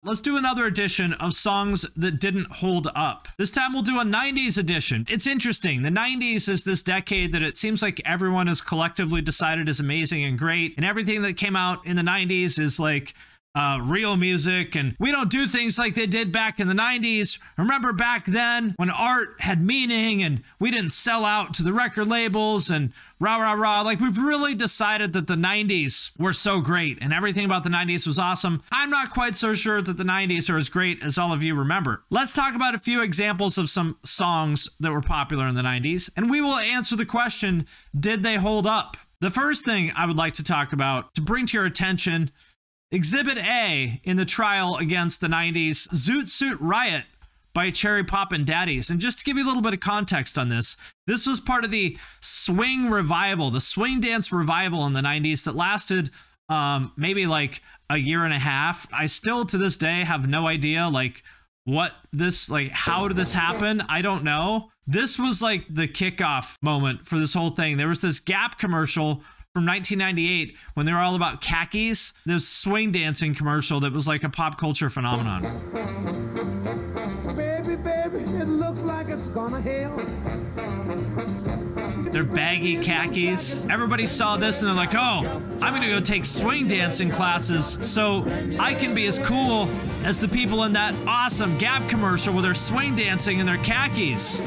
Let's do another edition of songs that didn't hold up. This time we'll do a 90s edition. It's interesting. The 90s is this decade that it seems like everyone has collectively decided is amazing and great, and everything that came out in the 90s is like real music, and we don't do things like they did back in the 90s. Remember back then when art had meaning and we didn't sell out to the record labels and rah, rah, rah. Like, we've really decided that the 90s were so great and everything about the 90s was awesome. I'm not quite so sure that the 90s are as great as all of you remember. Let's talk about a few examples of some songs that were popular in the 90s, and we will answer the question, did they hold up? The first thing I would like to talk about, to bring to your attention, Exhibit A in the trial against the 90s, Zoot Riot by Cherry Poppin' Daddies. And just to give you a little bit of context on this, this was part of the swing revival, the swing dance revival in the 90s that lasted maybe like a year and a half. I still to this day have no idea like what this, like how did this happen? I don't know. This was like the kickoff moment for this whole thing. There was this Gap commercial from 1998 when they were all about khakis. This swing dancing commercial that was like a pop culture phenomenon. Baby, baby, it looks like it's gonna hail. They're baggy khakis. Everybody saw this and they're like, oh, I'm gonna go take swing dancing classes so I can be as cool as the people in that awesome Gap commercial with their swing dancing and their khakis.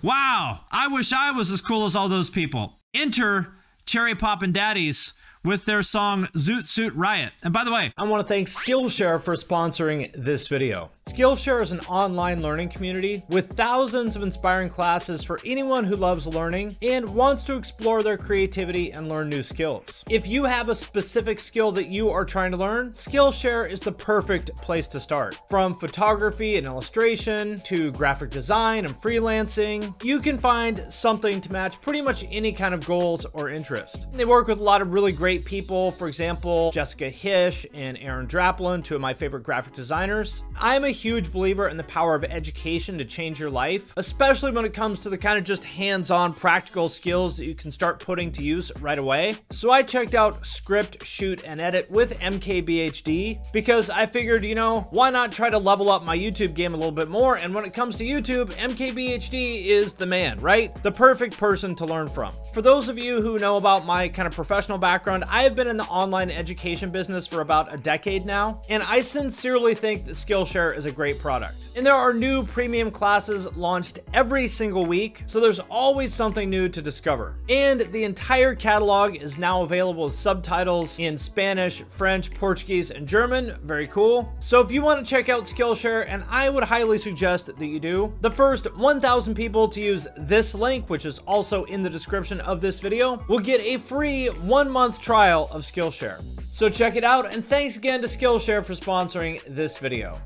Wow, I wish I was as cool as all those people. Enter Cherry Poppin' Daddies with their song Zoot Riot. And by the way, I want to thank Skillshare for sponsoring this video. Skillshare is an online learning community with thousands of inspiring classes for anyone who loves learning and wants to explore their creativity and learn new skills. If you have a specific skill that you are trying to learn, Skillshare is the perfect place to start. From photography and illustration to graphic design and freelancing, you can find something to match pretty much any kind of goals or interest. They work with a lot of really great people, for example, Jessica Hish and Aaron Dracula, two of my favorite graphic designers. I am a huge believer in the power of education to change your life, especially when it comes to the kind of just hands-on practical skills that you can start putting to use right away. So I checked out Script, Shoot, and Edit with MKBHD because I figured, you know, why not try to level up my YouTube game a little bit more? And when it comes to YouTube, MKBHD is the man, right? The perfect person to learn from. For those of you who know about my kind of professional background, I have been in the online education business for about a decade now, and I sincerely think that Skillshare is a great product. And there are new premium classes launched every single week, so there's always something new to discover. And the entire catalog is now available with subtitles in Spanish, French, Portuguese, and German. Very cool. So if you want to check out Skillshare, and I would highly suggest that you do, the first 1,000 people to use this link, which is also in the description of this video, will get a free 1-month trial of Skillshare. So check it out, and thanks again to Skillshare for sponsoring this video.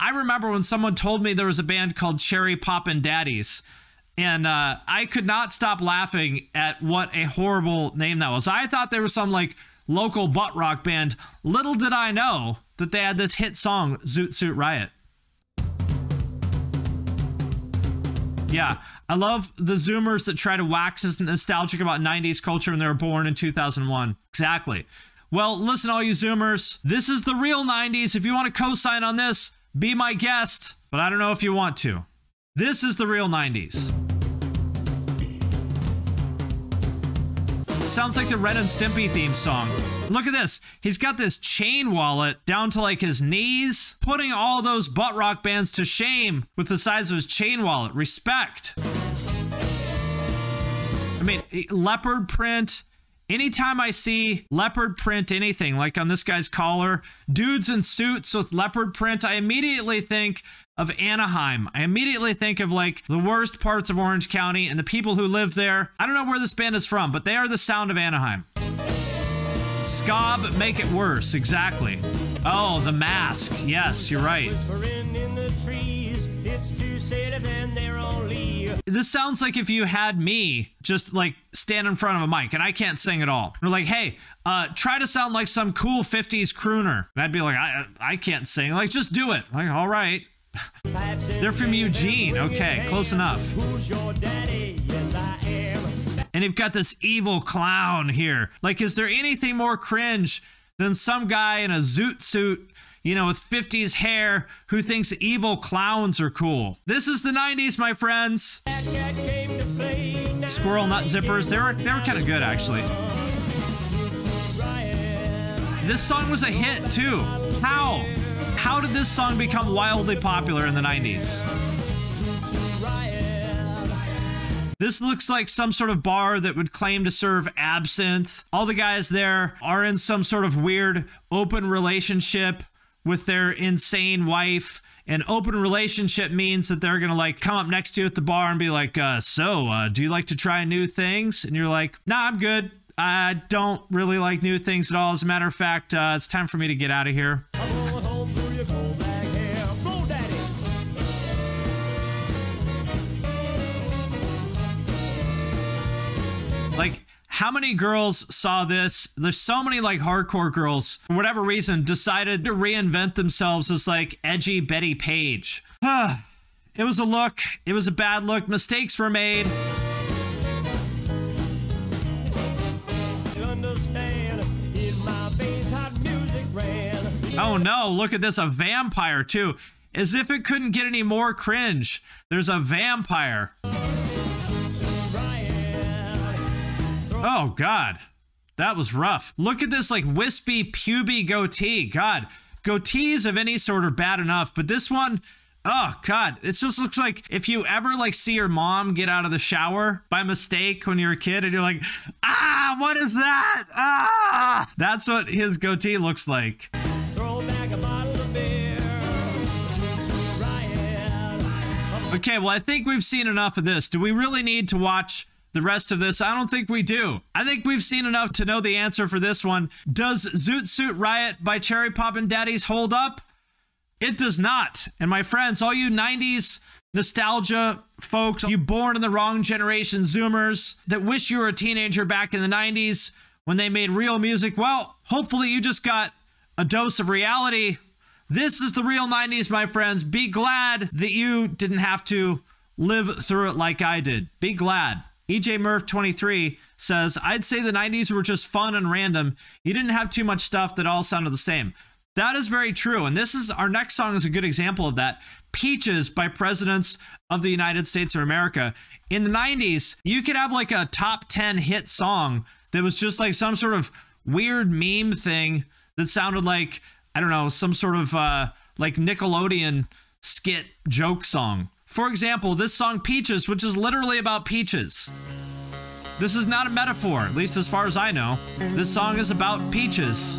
I remember when someone told me there was a band called Cherry Poppin' Daddies, and I could not stop laughing at what a horrible name that was. I thought they were some like local butt rock band. Little did I know that they had this hit song, Zoot Riot. Yeah, I love the Zoomers that try to wax as nostalgic about 90s culture when they were born in 2001. Exactly. Well, listen, all you Zoomers, this is the real 90s. If you want to co-sign on this, be my guest, but I don't know if you want to. This is the real 90s. It sounds like the Ren and Stimpy theme song. Look at this. He's got this chain wallet down to like his knees, putting all those butt rock bands to shame with the size of his chain wallet. Respect. I mean, leopard print. Anytime I see leopard print anything, like on this guy's collar, dudes in suits with leopard print, I immediately think of Anaheim. I immediately think of like the worst parts of Orange County and the people who live there. I don't know where this band is from, but they are the sound of Anaheim. Scob, make it worse. Exactly. Oh, The Mask. Yes, you're right. This sounds like if you had me just like stand in front of a mic and I can't sing at all. They're like, hey, try to sound like some cool 50s crooner. And I'd be like, I can't sing. Like, just do it. Like, all right. They're from Eugene. Okay, close enough. And you've got this evil clown here. Like, is there anything more cringe than some guy in a zoot suit you know, with 50s hair who thinks evil clowns are cool. This is the 90s, my friends. Squirrel Nut Zippers, they were kind of good, actually. This song was a hit, too. How? How did this song become wildly popular in the 90s? This looks like some sort of bar that would claim to serve absinthe. All the guys there are in some sort of weird open relationship with their insane wife. An open relationship means that they're gonna like come up next to you at the bar and be like, so do you like to try new things? And you're like, nah, I'm good. I don't really like new things at all. As a matter of fact, it's time for me to get out of here. Like, how many girls saw this? There's so many like hardcore girls, for whatever reason, decided to reinvent themselves as like edgy Betty Page. It was a look. It was a bad look. Mistakes were made. Oh no, look at this, a vampire too. As if it couldn't get any more cringe. There's a vampire. Oh, God. That was rough. Look at this, like, wispy, puby goatee. God, goatees of any sort are bad enough, but this one, oh, God. It just looks like if you ever, like, see your mom get out of the shower by mistake when you're a kid, and you're like, ah, what is that? Ah! That's what his goatee looks like. Throw back a bottle of beer. Okay, well, I think we've seen enough of this. Do we really need to watch the rest of this? I don't think we do. I think we've seen enough to know the answer for this one. Does Zoot Suit Riot by Cherry Poppin' Daddies hold up? It does not. And my friends, all you 90s nostalgia folks, you born in the wrong generation Zoomers that wish you were a teenager back in the 90s when they made real music, well, hopefully you just got a dose of reality. This is the real 90s, my friends. Be glad that you didn't have to live through it like I did. Be glad. EJ Murph 23 says, I'd say the 90s were just fun and random. You didn't have too much stuff that all sounded the same. That is very true. And this is our next song is a good example of that. Peaches by Presidents of the United States of America. In the 90s, you could have like a top 10 hit song that was just like some sort of weird meme thing that sounded like, I don't know, some sort of like Nickelodeon skit joke song. For example, this song Peaches, which is literally about peaches. This is not a metaphor, at least as far as I know. This song is about peaches.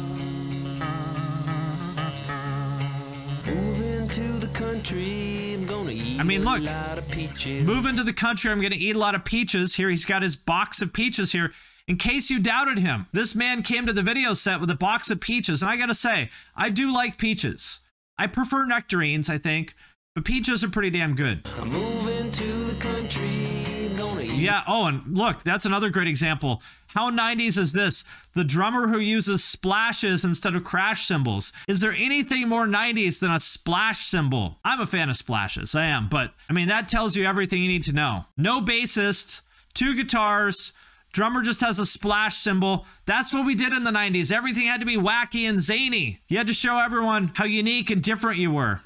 Moving to the country, I'm gonna eat a lot of peaches. Moving to the country, I'm gonna eat a lot of peaches. Here, he's got his box of peaches here. In case you doubted him, this man came to the video set with a box of peaches, and I gotta say, I do like peaches. I prefer nectarines, I think. But peaches are pretty damn good. I'm moving to the country, I'm gonna eat. Yeah, oh, and look, that's another great example. How 90s is this? The drummer who uses splashes instead of crash cymbals. Is there anything more 90s than a splash cymbal? I'm a fan of splashes, I am, but I mean, that tells you everything you need to know. No bassist, 2 guitars, drummer just has a splash cymbal. That's what we did in the 90s. Everything had to be wacky and zany. You had to show everyone how unique and different you were.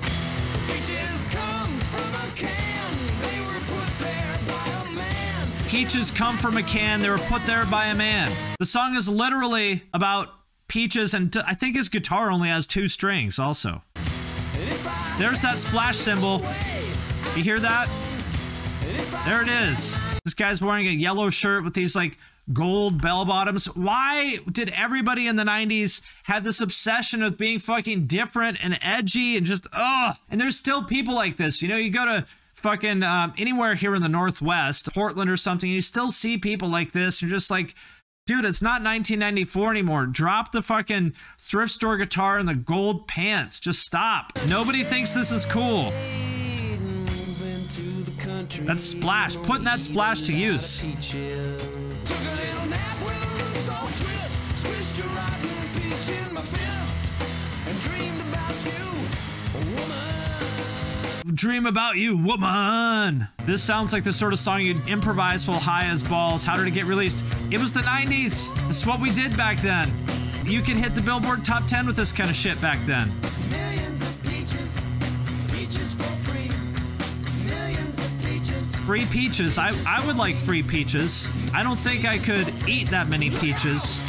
Peaches come from a can, they were put there by a man. The song is literally about peaches, and I think his guitar only has 2 strings also. There's that splash cymbal. You hear that? There it is. This guy's wearing a yellow shirt with these like gold bell bottoms. Why did everybody in the 90s have this obsession with being fucking different and edgy and just, ugh? And there's still people like this. You know, you go to fucking anywhere here in the Northwest, Portland or something, you still see people like this. You're just like, dude, it's not 1994 anymore. Drop the fucking thrift store guitar and the gold pants. Just stop. Nobody thinks this is cool. That's splash. Putting that splash to use. Dream about you, woman. This sounds like the sort of song you'd improvise while high as balls. How did it get released? It was the 90s. It's what we did back then. You can hit the Billboard Top 10 with this kind of shit back then. Free peaches. I would like free peaches. I don't think I could eat that many peaches.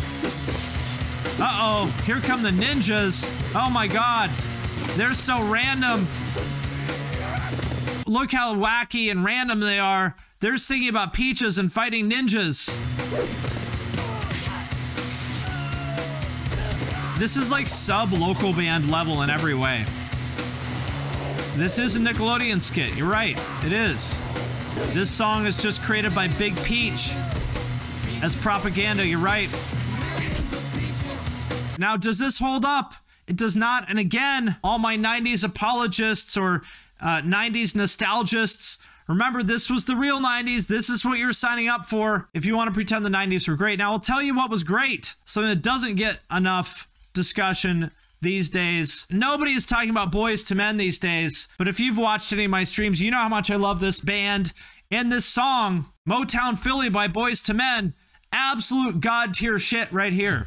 Uh-oh, here come the ninjas. Oh my god. They're so random. Look how wacky and random they are. They're singing about peaches and fighting ninjas. This is like sub-local band level in every way. This is a Nickelodeon skit. You're right. It is. This song is just created by Big Peach as propaganda. You're right. Now, does this hold up? It does not. And again, all my 90s apologists or 90s nostalgists, remember, this was the real 90s. This is what you're signing up for if you want to pretend the 90s were great. Now, I'll tell you what was great. Something that doesn't get enough discussion these days. Nobody is talking about Boyz II Men these days. But if you've watched any of my streams, you know how much I love this band. And this song, Motown Philly by Boyz II Men, absolute god tier shit right here.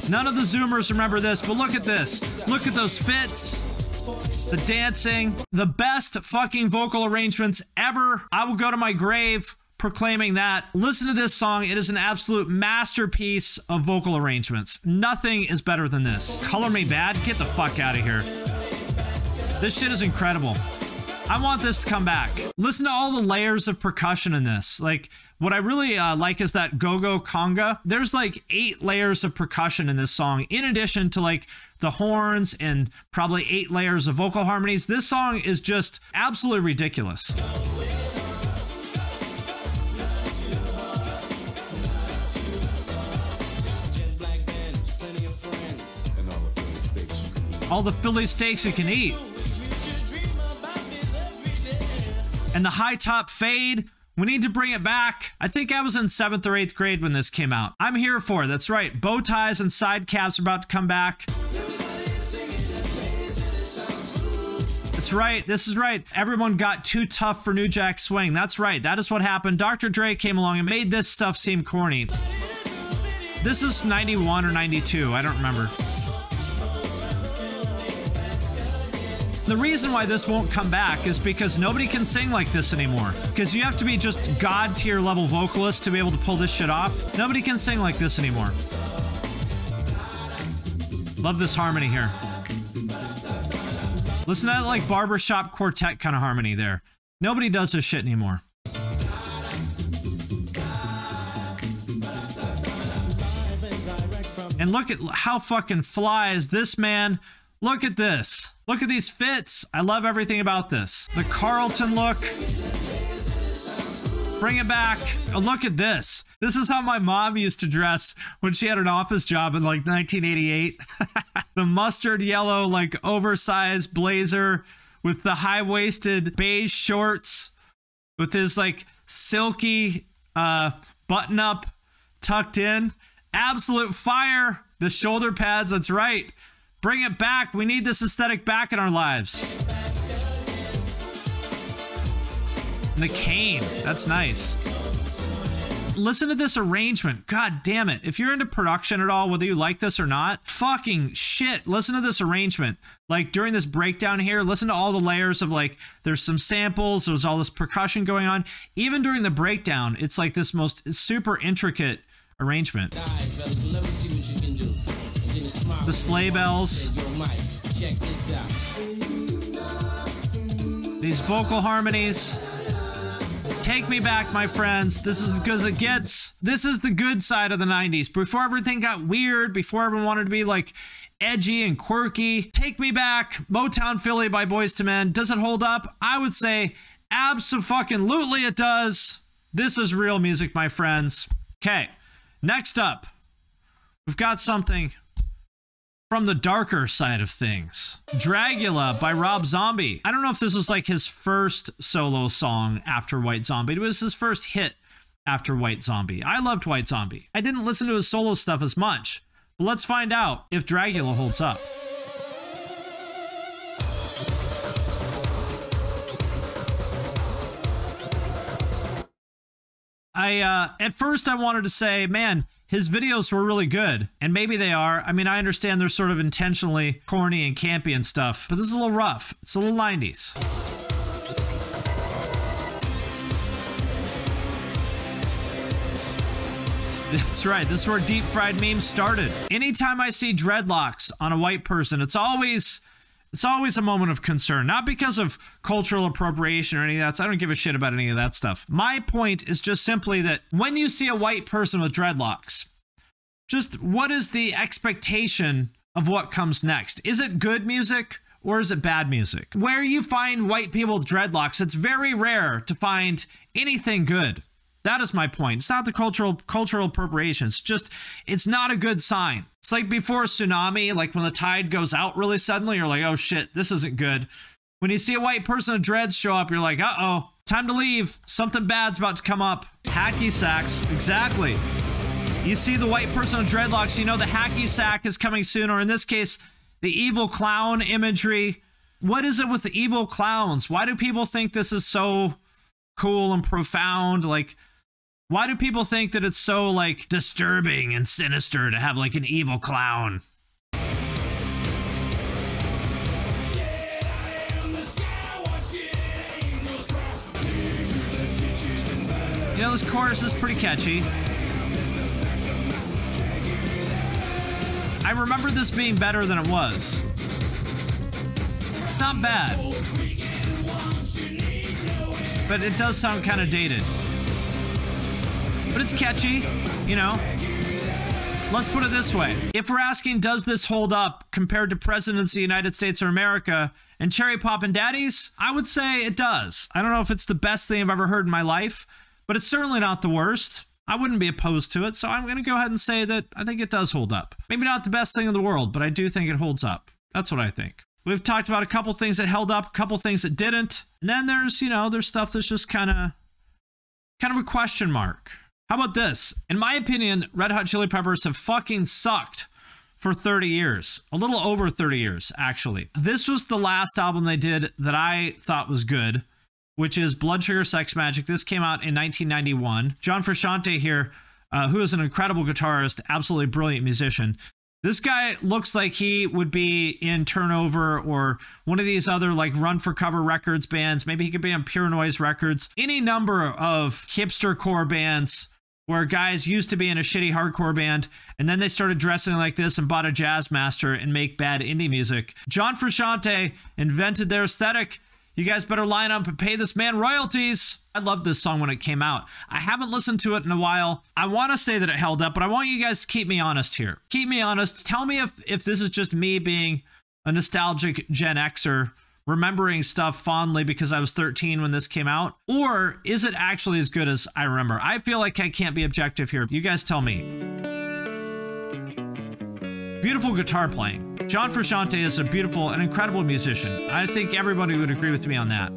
None of the Zoomers remember this, but look at this. Look at those fits. The dancing. The best fucking vocal arrangements ever. I will go to my grave proclaiming that. Listen to this song. It is an absolute masterpiece of vocal arrangements. Nothing is better than this. Color Me Bad? Get the fuck out of here. This shit is incredible. I want this to come back. Listen to all the layers of percussion in this. Like, what I really like is that go-go conga. There's like 8 layers of percussion in this song, in addition to like the horns and probably 8 layers of vocal harmonies. This song is just absolutely ridiculous. All the Philly steaks you can eat. And the high top fade, we need to bring it back. I think I was in 7th or 8th grade when this came out. I'm here for it. That's right. Bow ties and side caps are about to come back. That's right. This is right. Everyone got too tough for New Jack Swing. That's right. That is what happened. Dr. Dre came along and made this stuff seem corny. This is 91 or 92. I don't remember. The reason why this won't come back is because nobody can sing like this anymore. Because you have to be just god tier level vocalist to be able to pull this shit off. Nobody can sing like this anymore. Love this harmony here. Listen to that like barbershop quartet kind of harmony there. Nobody does this shit anymore. And look at how fucking fly is this man. Look at this. Look at these fits. I love everything about this. The Carlton look. Bring it back. Oh, look at this. This is how my mom used to dress when she had an office job in like 1988. The mustard yellow, like oversized blazer with the high-waisted beige shorts with his like silky button-up tucked in. Absolute fire. The shoulder pads, that's right. Bring it back. We need this aesthetic back in our lives. And the cane. That's nice. Listen to this arrangement. God damn it. If you're into production at all, whether you like this or not, fucking shit. Listen to this arrangement. Like during this breakdown here, listen to all the layers of like, there's some samples, there's all this percussion going on. Even during the breakdown, it's like this most super intricate arrangement. The sleigh bells. These vocal harmonies. Take me back, my friends. This is as good as it gets. This is the good side of the 90s. Before everything got weird, before everyone wanted to be like edgy and quirky. Take me back. Motown Philly by Boyz II Men. Does it hold up? I would say abso-fucking-lutely it does. This is real music, my friends. Okay, next up, we've got something from the darker side of things. Dragula by Rob Zombie. I don't know if this was like his first solo song after White Zombie. It was his first hit after White Zombie. I loved White Zombie. I didn't listen to his solo stuff as much, but let's find out if Dragula holds up. At first I wanted to say, man, his videos were really good. And maybe they are. I mean, I understand they're sort of intentionally corny and campy and stuff, but this is a little rough. It's a little 90s. That's right. This is where deep fried memes started. Anytime I see dreadlocks on a white person, it's always a moment of concern. Not because of cultural appropriation or any of that. So I don't give a shit about any of that stuff. My point is just simply that when you see a white person with dreadlocks, just what is the expectation of what comes next? Is it good music or is it bad music? Where you find white people with dreadlocks, it's very rare to find anything good. That is my point. It's not the cultural appropriation. It's just, it's not a good sign. It's like before a tsunami, like when the tide goes out really suddenly, you're like, oh shit, this isn't good. When you see a white person with dreads show up, you're like, uh-oh, time to leave. Something bad's about to come up. Hacky sacks, exactly. You see the white person with dreadlocks, you know the hacky sack is coming soon, or in this case, the evil clown imagery. What is it with the evil clowns? Why do people think this is so cool and profound? Like, why do people think that it's so, like, disturbing and sinister to have, like, an evil clown? You know, this chorus is pretty catchy. I remember this being better than it was. It's not bad. But it does sound kind of dated. But it's catchy, you know. Let's put it this way. If we're asking, does this hold up compared to Presidents of the United States of America and Cherry Poppin' Daddies? I would say it does. I don't know if it's the best thing I've ever heard in my life, but it's certainly not the worst. I wouldn't be opposed to it, so I'm going to go ahead and say that I think it does hold up. Maybe not the best thing in the world, but I do think it holds up. That's what I think. We've talked about a couple things that held up, a couple things that didn't. And then there's, you know, there's stuff that's just kind of a question mark. How about this? In my opinion, Red Hot Chili Peppers have fucking sucked for 30 years. A little over 30 years, actually. This was the last album they did that I thought was good, which is Blood Sugar Sex Magic. This came out in 1991. John Frusciante here, who is an incredible guitarist, absolutely brilliant musician. This guy looks like he would be in Turnover or one of these other like Run for Cover Records bands. Maybe he could be on Pure Noise Records. Any number of hipster core bands where guys used to be in a shitty hardcore band and then they started dressing like this and bought a Jazz Master and make bad indie music. John Frusciante invented their aesthetic. You guys better line up and pay this man royalties. I loved this song when it came out. I haven't listened to it in a while. I want to say that it held up, but I want you guys to keep me honest here. Keep me honest. Tell me if this is just me being a nostalgic Gen Xer, remembering stuff fondly because I was 13 when this came out, or is it actually as good as I remember? I feel like I can't be objective here. You guys tell me. Beautiful guitar playing. John Frusciante is a beautiful and incredible musician. I think everybody would agree with me on that.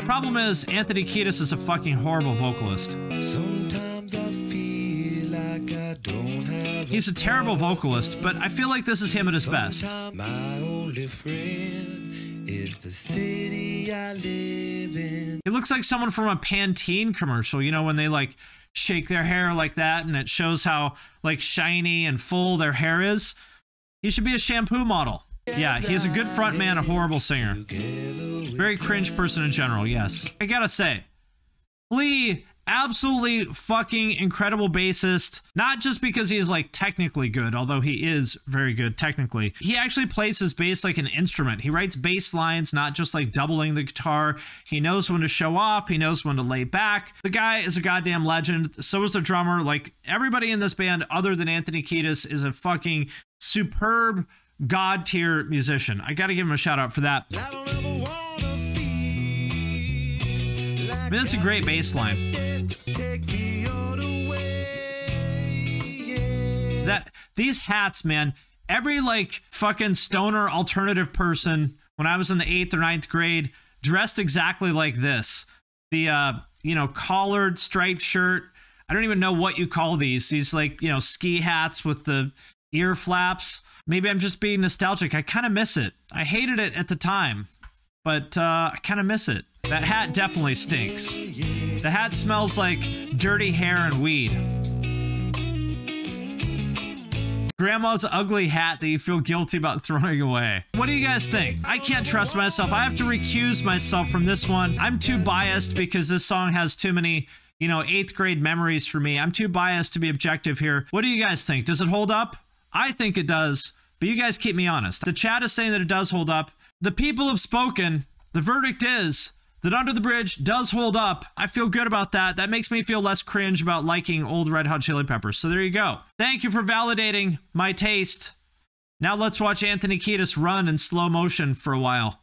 Problem is, Anthony Kiedis is a fucking horrible vocalist. Sometimes I feel like I don't have. He's a terrible vocalist, but I feel like this is him at his best. My only friend is the city I live in. He looks like someone from a Pantene commercial, you know, when they like shake their hair like that and it shows how like shiny and full their hair is. He should be a shampoo model. Yeah, he is a good front man, a horrible singer. Very cringe person in general, yes. I gotta say, Flea, absolutely fucking incredible bassist. Not just because he's like technically good, although he is very good technically. He actually plays his bass like an instrument. He writes bass lines, not just like doubling the guitar. He knows when to show off. He knows when to lay back. The guy is a goddamn legend. So is the drummer. Like everybody in this band other than Anthony Kiedis is a fucking superb God tier musician. I gotta give him a shout out for that. I mean, that's a great bass line. These hats, man, every like fucking stoner alternative person when I was in the 8th or 9th grade dressed exactly like this. The you know, collared striped shirt. I don't even know what you call these like, you know, ski hats with the ear flaps. Maybe I'm just being nostalgic. I kind of miss it. I hated it at the time, but I kind of miss it. That hat definitely stinks. The hat smells like dirty hair and weed. Grandma's ugly hat that you feel guilty about throwing away. What do you guys think? I can't trust myself. I have to recuse myself from this one. I'm too biased because this song has too many, you know, 8th grade memories for me. I'm too biased to be objective here. What do you guys think? Does it hold up? I think it does, but you guys keep me honest. The chat is saying that it does hold up. The people have spoken. The verdict is that Under the Bridge does hold up. I feel good about that. That makes me feel less cringe about liking old Red Hot Chili Peppers. So there you go. Thank you for validating my taste. Now let's watch Anthony Kiedis run in slow motion for a while.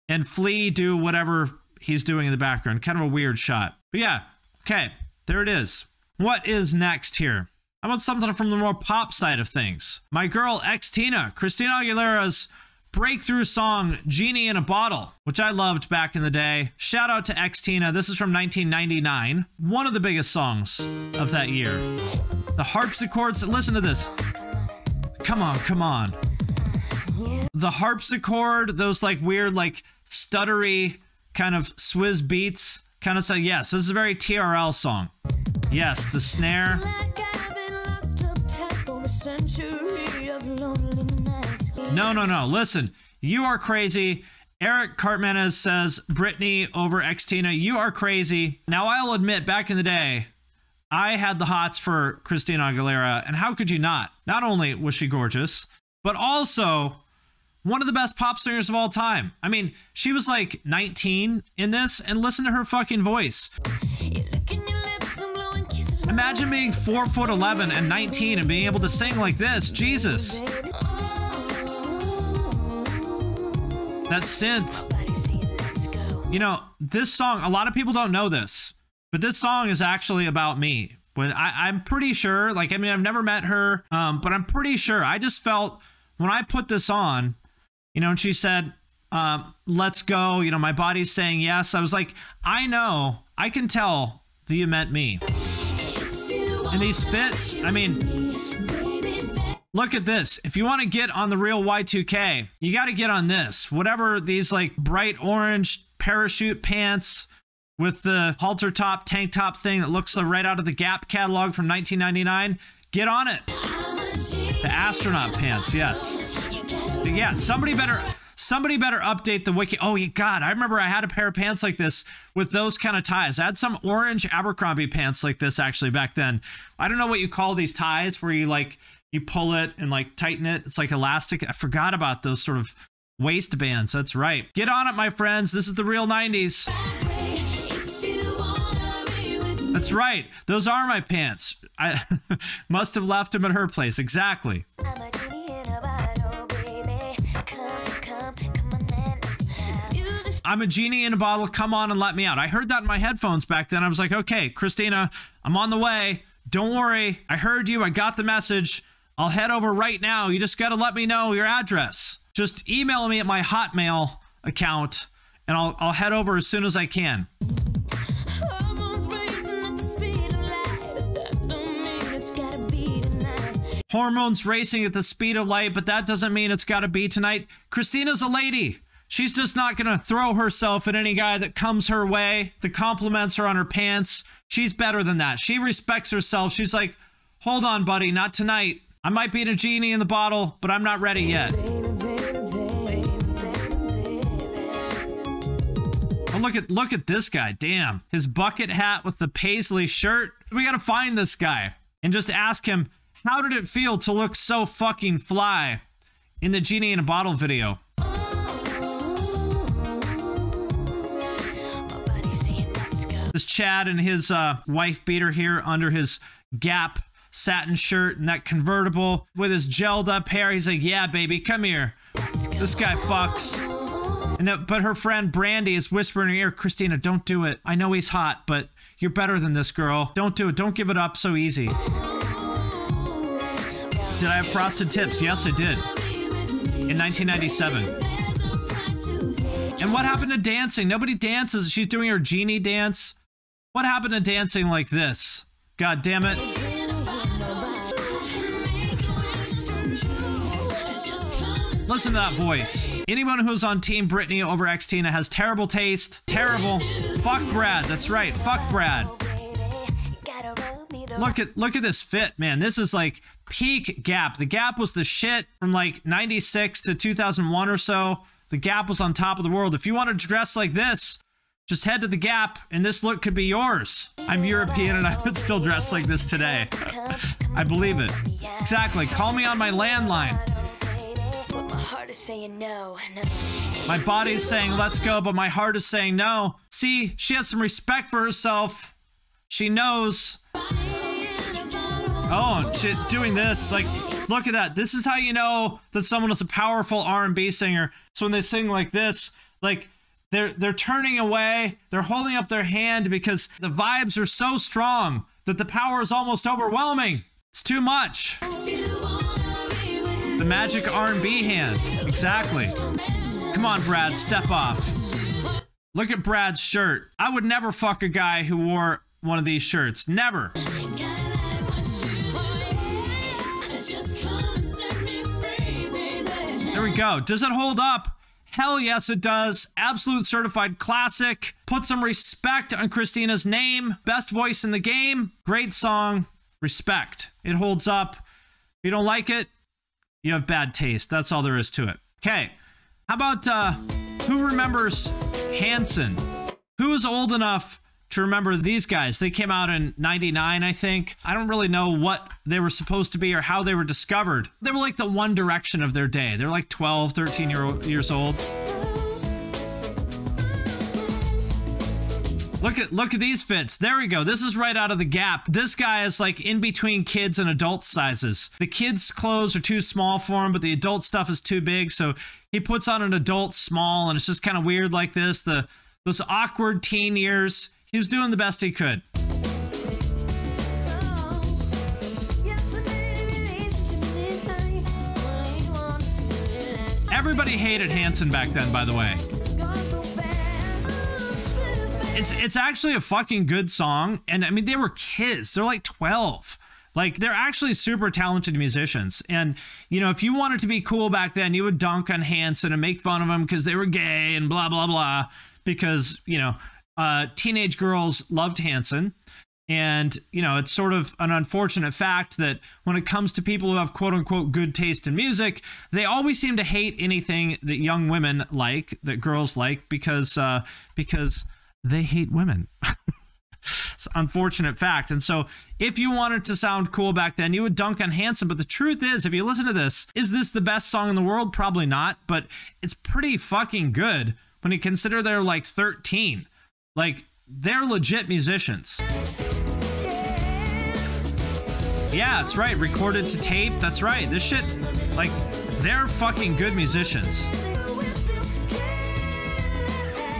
And Flea do whatever he's doing in the background. Kind of a weird shot. But yeah, okay, there it is. What is next here? How about something from the more pop side of things? My girl X-Tina, Christina Aguilera's breakthrough song, Genie in a Bottle, which I loved back in the day. Shout out to X-Tina. This is from 1999. One of the biggest songs of that year. The harpsichords, listen to this. Come on, come on. The harpsichord, those like weird, like stuttery kind of Swizz beats, kind of say, yes, this is a very TRL song. Yes, the snare. No. Listen, you are crazy. Eric Cartmanes says, Britney over X-Tina, you are crazy. Now, I'll admit, back in the day, I had the hots for Christina Aguilera, and how could you not? Not only was she gorgeous, but also one of the best pop singers of all time. I mean, she was like 19 in this, and listen to her fucking voice. Imagine being 4'11" and 19 and being able to sing like this. Jesus. That synth. You know, this song, a lot of people don't know this, but this song is actually about me. But I'm pretty sure, like, I mean, I've never met her, but I'm pretty sure. I just felt when I put this on, you know, and she said, let's go, you know, my body's saying yes. I was like, I know, I can tell that you meant me. And these fits, I mean, look at this. If you want to get on the real Y2K, you got to get on this. Whatever these like bright orange parachute pants with the halter top tank top thing that looks right out of the Gap catalog from 1999, get on it. The astronaut pants, yes. But yeah, somebody better update the wiki. Oh, God, I remember I had a pair of pants like this with those kind of ties. I had some orange Abercrombie pants like this actually back then. I don't know what you call these ties where you like, you pull it and like tighten it. It's like elastic. I forgot about those sort of waistbands. That's right. Get on it, my friends. This is the real 90s. That's right. Those are my pants. I must have left them at her place. Exactly. I'm a genie in a bottle. Come on and let me out. I heard that in my headphones back then. I was like, okay, Christina, I'm on the way. Don't worry. I heard you. I got the message. I'll head over right now. You just got to let me know your address. Just email me at my Hotmail account, and I'll head over as soon as I can. Hormones racing at the speed of light, but that doesn't mean it's got to be tonight. Christina's a lady. She's just not going to throw herself at any guy that comes her way. The compliments are on her pants. She's better than that. She respects herself. She's like, hold on, buddy, not tonight. I might be a genie in the bottle, but I'm not ready yet. Oh, look at this guy. Damn. His bucket hat with the paisley shirt. We got to find this guy and just ask him, how did it feel to look so fucking fly in the Genie in a Bottle video? This Chad and his wife beater here under his Gap satin shirt and that convertible with his gelled up hair. He's like, yeah, baby, come here. This guy fucks. But her friend Brandy is whispering in her ear, Christina, don't do it. I know he's hot, but you're better than this, girl. Don't do it. Don't give it up so easy. Did I have frosted tips? Yes, I did. In 1997. And what happened to dancing? Nobody dances. She's doing her genie dance. What happened to dancing like this? God damn it. Listen to that voice. Anyone who's on Team Britney over Xtina has terrible taste. Terrible. Fuck Brad. That's right. Fuck Brad. Look at this fit, man. This is like peak Gap. The Gap was the shit from like 96 to 2001 or so. The Gap was on top of the world. If you wanted to dress like this, just head to the Gap and this look could be yours. I'm European and I would still dress like this today. I believe it. Exactly. Call me on my landline. My body's saying let's go, but my heart is saying no. See, she has some respect for herself. She knows. Oh, shit, doing this, like, look at that. This is how you know that someone is a powerful R&B singer. So when they sing like this, like, they're turning away, they're holding up their hand because the vibes are so strong that the power is almost overwhelming. It's too much. The magic R&B hand. Exactly. Come on, Brad, step off. Look at Brad's shirt. I would never fuck a guy who wore one of these shirts. Never. There we go. Does it hold up? Hell yes, it does. Absolute certified classic. Put some respect on Christina's name. Best voice in the game. Great song. Respect. It holds up. If you don't like it, you have bad taste. That's all there is to it. Okay. How about, who remembers Hanson? Who is old enough to remember these guys? They came out in 99, I think. I don't really know what they were supposed to be or how they were discovered. They were like the One Direction of their day. They're like 12, 13 years old. Look at these fits. There we go. This is right out of the Gap. This guy is like in between kids and adult sizes. The kids' clothes are too small for him, but the adult stuff is too big. So he puts on an adult small and it's just kind of weird like this. Those awkward teen years. He was doing the best he could. Everybody hated Hanson back then, by the way. It's actually a fucking good song. And I mean, they were kids. They're like 12. Like, they're actually super talented musicians. And, you know, if you wanted to be cool back then, you would dunk on Hanson and make fun of them because they were gay and blah, blah, blah. Because, you know, teenage girls loved Hanson. And, you know, it's sort of an unfortunate fact that when it comes to people who have quote unquote good taste in music, they always seem to hate anything that young women like, that girls like, because they hate women. It's an unfortunate fact. And so if you wanted to sound cool back then, you would dunk on Hanson. But the truth is, if you listen to this, is this the best song in the world? Probably not, but it's pretty fucking good when you consider they're like 13. Like, they're legit musicians. Yeah, that's right. Recorded to tape. That's right. This shit, like, they're fucking good musicians.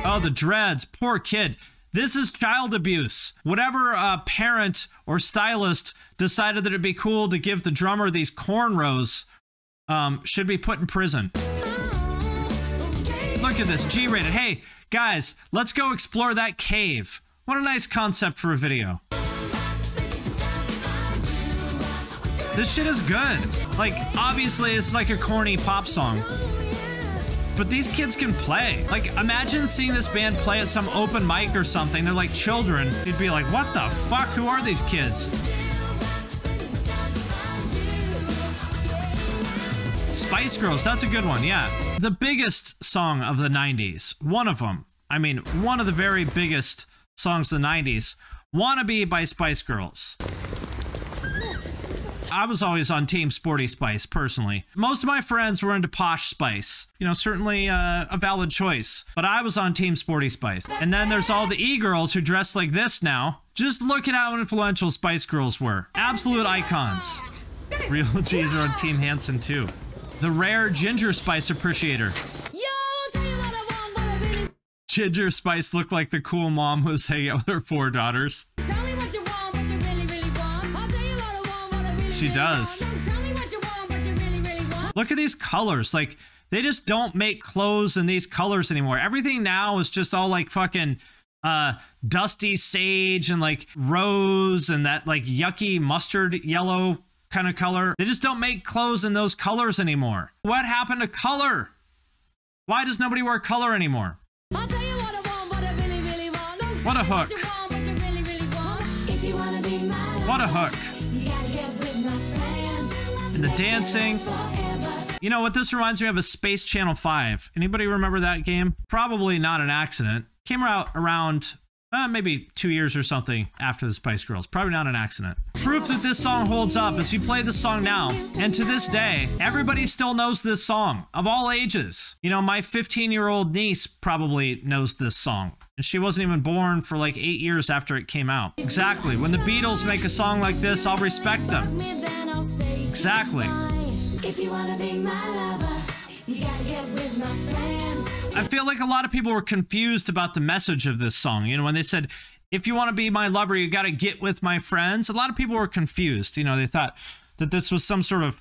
Oh, the dreads. Poor kid. This is child abuse. Whatever parent or stylist decided that it'd be cool to give the drummer these cornrows should be put in prison. Look at this. G-rated. Hey, guys, let's go explore that cave. What a nice concept for a video. This shit is good. Like, obviously, it's like a corny pop song. But these kids can play. Like, imagine seeing this band play at some open mic or something. They're like children. You'd be like, what the fuck? Who are these kids? Spice Girls, that's a good one, yeah. The biggest song of the 90s, one of them. I mean, one of the very biggest songs of the 90s. Wannabe by Spice Girls. I was always on Team Sporty Spice, personally. Most of my friends were into Posh Spice. You know, certainly a valid choice. But I was on Team Sporty Spice. And then there's all the e-girls who dress like this now. Just look at how influential Spice Girls were. Absolute icons. Real G's are on Team Hanson, too. The rare Ginger Spice appreciator. Ginger Spice looked like the cool mom who's hanging out with her 4 daughters. She does. Look at these colors. Like, they just don't make clothes in these colors anymore. Everything now is just all like fucking dusty sage and like rose and that like yucky mustard yellow kind of color. They just don't make clothes in those colors anymore. What happened to color? Why does nobody wear color anymore? I'll tell you what I want, what I really, really want. So What a hook. what you want, what you really, really want. If you wanna be my What a lover, hook. you gotta get with my friends. And the Make it dancing. last forever. You know what this reminds me of? Is Space Channel 5. Anybody remember that game? Probably not an accident. Came out around maybe 2 years or something after the Spice Girls. Probably not an accident. Proof that this song holds up is you play this song now, and to this day, everybody still knows this song, of all ages. You know, my 15-year-old niece probably knows this song, and she wasn't even born for like 8 years after it came out. Exactly. When the Beatles make a song like this, I'll respect them. Then I'll say Exactly. goodbye. If you wanna be my lover, you gotta get with my friends. I feel like a lot of people were confused about the message of this song. You know, when they said, if you want to be my lover, you got to get with my friends. A lot of people were confused. You know, they thought that this was some sort of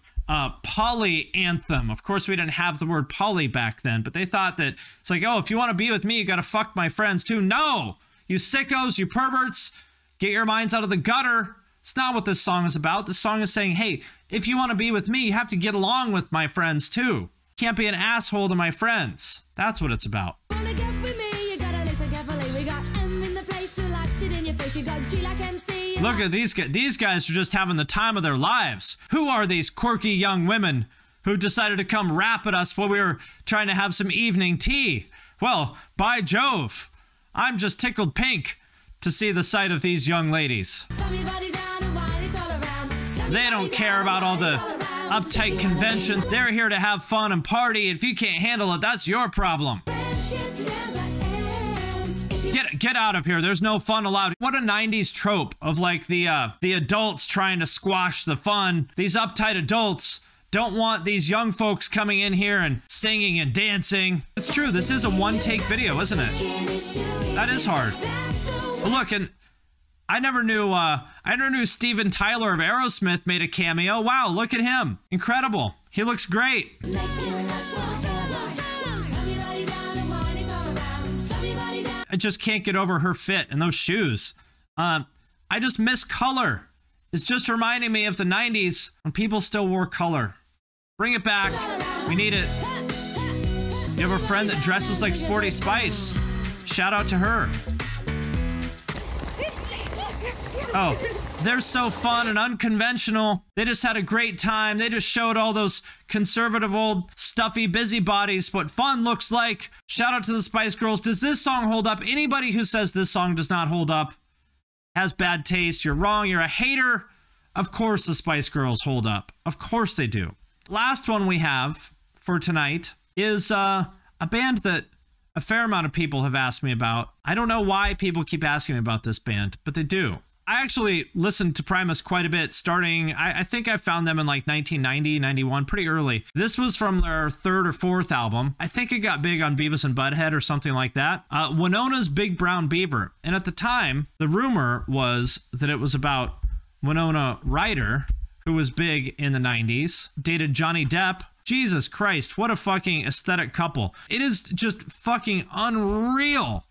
poly anthem. Of course, we didn't have the word poly back then, but they thought that it's like, oh, if you want to be with me, you got to fuck my friends too. No, you sickos, you perverts, get your minds out of the gutter. It's not what this song is about. This song is saying, hey, if you want to be with me, you have to get along with my friends too. Can't be an asshole to my friends. That's what it's about. Wanna get with me, you gotta listen carefully. We got M in the place who likes it in your face. You got G like MC. Look at these guys. These guys are just having the time of their lives. Who are these quirky young women who decided to come rap at us while we were trying to have some evening tea? Well, by Jove, I'm just tickled pink to see the sight of these young ladies. Somebody's down and wine, it's all around. They don't care about all the uptight conventions. They're here to have fun and party. If you can't handle it, that's your problem. Get out of here. There's no fun allowed. What a 90s trope of like the adults trying to squash the fun. These uptight adults don't want these young folks coming in here and singing and dancing. It's true. This is a one-take video, isn't it? That is hard. But look, and I never knew Steven Tyler of Aerosmith made a cameo. Wow, look at him. Incredible. He looks great. I just can't get over her fit and those shoes. I just miss color. It's just reminding me of the 90s when people still wore color. Bring it back. We need it. You have a friend that dresses like Sporty Spice. Shout out to her. Oh, they're so fun and unconventional. They just had a great time. They just showed all those conservative old stuffy busybodies what fun looks like. Shout out to the Spice Girls. Does this song hold up? Anybody who says this song does not hold up has bad taste. You're wrong. You're a hater. Of course the Spice Girls hold up. Of course they do. Last one we have for tonight is a band that a fair amount of people have asked me about. I don't know why people keep asking me about this band, but they do. I actually listened to Primus quite a bit starting, I think I found them in like 1990, 91, pretty early. This was from their third or fourth album. I think it got big on Beavis and Butthead or something like that. Wynona's Big Brown Beaver. And at the time, the rumor was that it was about Wynona Ryder, who was big in the 90s, dated Johnny Depp. Jesus Christ, what a fucking aesthetic couple. It is just fucking unreal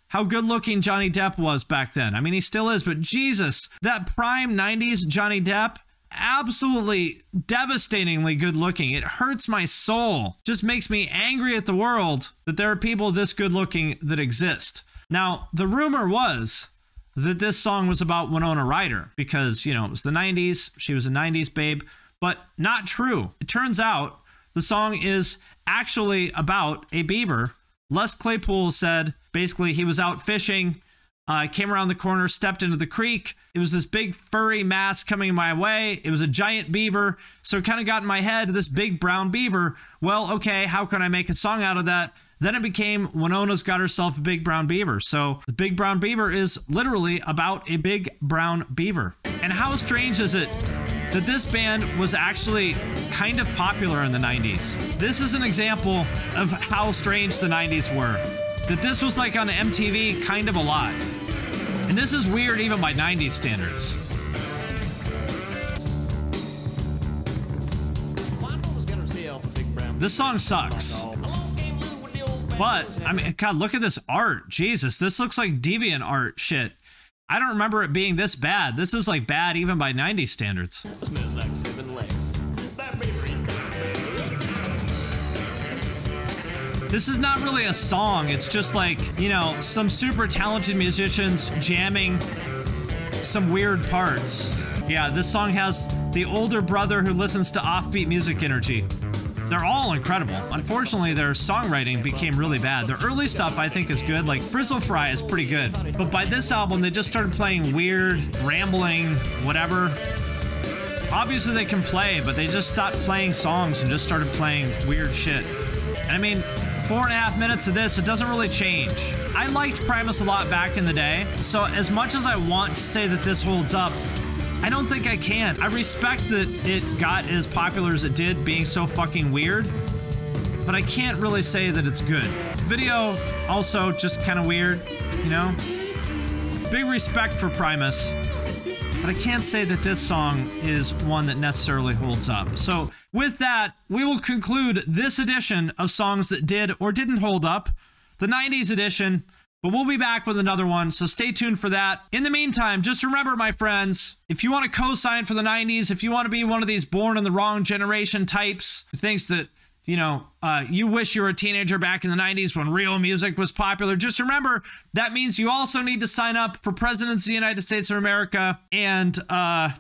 how good looking Johnny Depp was back then. I mean, he still is, but Jesus, that prime 90s Johnny Depp, absolutely devastatingly good looking. It hurts my soul. Just makes me angry at the world that there are people this good looking that exist. Now, the rumor was that this song was about Wynona Ryder because, you know, it was the 90s. She was a 90s babe, but not true. It turns out the song is actually about a beaver. Les Claypool said basically he was out fishing, came around the corner, stepped into the creek. It was this big furry mass coming my way. It was a giant beaver. So it kind of got in my head, this big brown beaver. Well, okay, how can I make a song out of that? Then it became Wynona's got herself a big brown beaver. So the Big Brown Beaver is literally about a big brown beaver. And how strange is it that this band was actually kind of popular in the 90s? This is an example of how strange the 90s were. That this was like on MTV kind of a lot. And this is weird even by 90s standards. This song sucks. But, I mean, God, look at this art. Jesus, this looks like deviant art shit. I don't remember it being this bad. This is like bad even by 90s standards. This is not really a song. It's just like, you know, some super talented musicians jamming some weird parts. Yeah, this song has the older brother who listens to offbeat music energy. They're all incredible. Unfortunately, their songwriting became really bad. Their early stuff, I think, is good. Like, Frizzle Fry is pretty good. But by this album, they just started playing weird, rambling, whatever. Obviously, they can play, but they just stopped playing songs and just started playing weird shit. And I mean, 4.5 minutes of this, it doesn't really change. I liked Primus a lot back in the day, so as much as I want to say that this holds up, I don't think I can. I respect that it got as popular as it did, being so fucking weird, but I can't really say that it's good. Video, also just kind of weird, you know? Big respect for Primus, but I can't say that this song is one that necessarily holds up. So with that, we will conclude this edition of songs that did or didn't hold up, the 90s edition. But we'll be back with another one, so stay tuned for that. In the meantime, just remember, my friends, if you want to co-sign for the 90s, if you want to be one of these born in the wrong generation types who thinks that, you know, you wish you were a teenager back in the 90s when real music was popular, just remember, that means you also need to sign up for Presidents of the United States of America and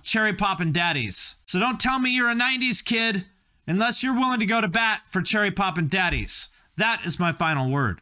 Cherry Poppin' Daddies. So don't tell me you're a 90s kid unless you're willing to go to bat for Cherry Poppin' Daddies. That is my final word.